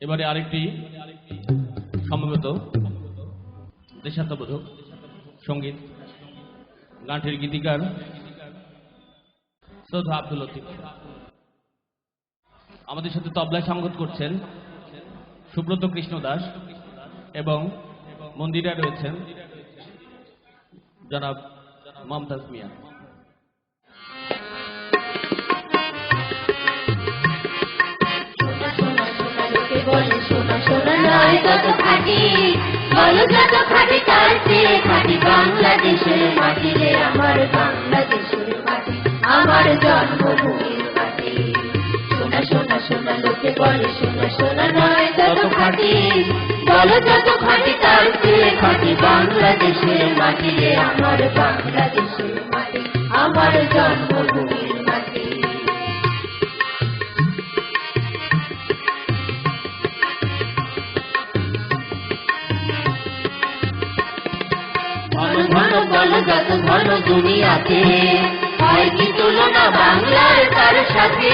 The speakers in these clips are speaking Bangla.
এবারে আরেকটি সমবেত দেশাত্মবোধক সঙ্গীত গানটির গীতিকার শ্রদ্ধা আব্দুল লতিফ। আমাদের সাথে তবলায় সঙ্গত করছেন সুব্রত কৃষ্ণ দাস এবং মন্দিরে রয়েছেন জনাব মমতাজ মিয়া। সোনা সোনা নয় কত খাঁটি, বলো যত খাঁটি তার চেয়ে খাঁটি বাংলাদেশের মাটি রে, আমার বাংলাদেশের মাটি, আমার জন্মভূমির মাটি। সোনা সোনা সোনা লোকে বলে সোনা সোনা নয় কত খাঁটি, বলো যত খাঁটি তার চেয়ে খাঁটি বাংলাদেশের মাটি রে, আমার বাংলাদেশের মাটি, আমার জন্মভূমির মাটি। ঘন বল যত ঘন দুনিয়াতে, হয় কি তুলনা বাংলার তার সাথে।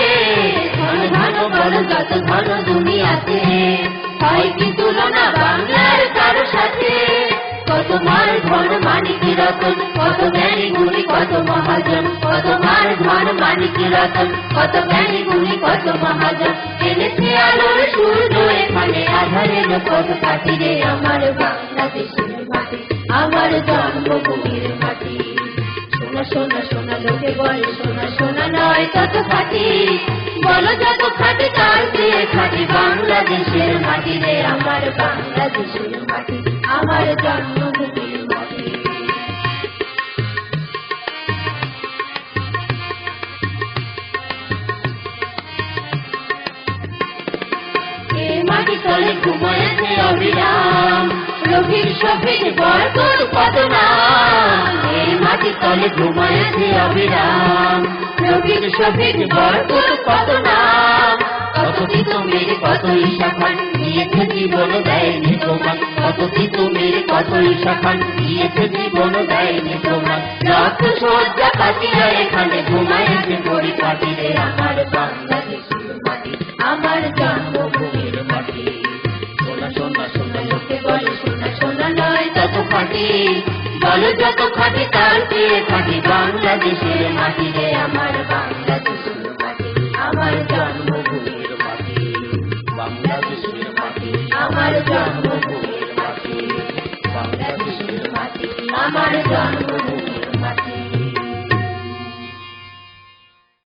ঘন ঘন বল যত ঘন দুনিয়াতে, হয় কি তুলনা বাংলার তার সাথে। কত মার ধন মানিক রতন, কত জ্ঞানী গুণী কত মহাজন, কত মার ধন মানিক রতন, কত জ্ঞানী গুণী কত মহাজন। এনেছে আলোর সূর্য এখানে, আধারের পথ কাটি রে, আমার বাংলাদেশের মাটি, আমার জন্মভূমির মাটি। সোনা সোনা সোনা লোকে বলে সোনা সোনা নয় কত খাঁটি, বলো যত খাঁটি তার চেয়ে খাঁটি বাংলাদেশের মাটি রে, আমার বাংলাদেশের মাটি, আমার জন্মভূমির মাটি। এ মাটি তলে ঘুমায়েছে অবিরাম, রফিক শফিক বরকত কত নাম। এই মাটি তলে ঘুমায়েছে অবিরাম, রফিক শফিক বরকত কত নাম। কত তিতুমির কত ঈশা খান, দিয়েছে জীবন দেয়নি প্রমাণ। কত তিতুমির কত ঈশা খান, দিয়েছে জীবন দেয়নি প্রমাণ। রক্ত সজ্জা কাটিয়া এখানে ঘুমায়েছে পরিপাটি রে, আমার বাংলাদেশের মাটি, আমার জন্মভূমির মাটি। সোনা সোনা সোনা লোকে বলে সোনা সোনা নয় তত খাঁটি, বলো যত খাঁটি তার চেয়ে খাঁটি বাংলাদেশের মাটি রে, আমার বাংলাদেশের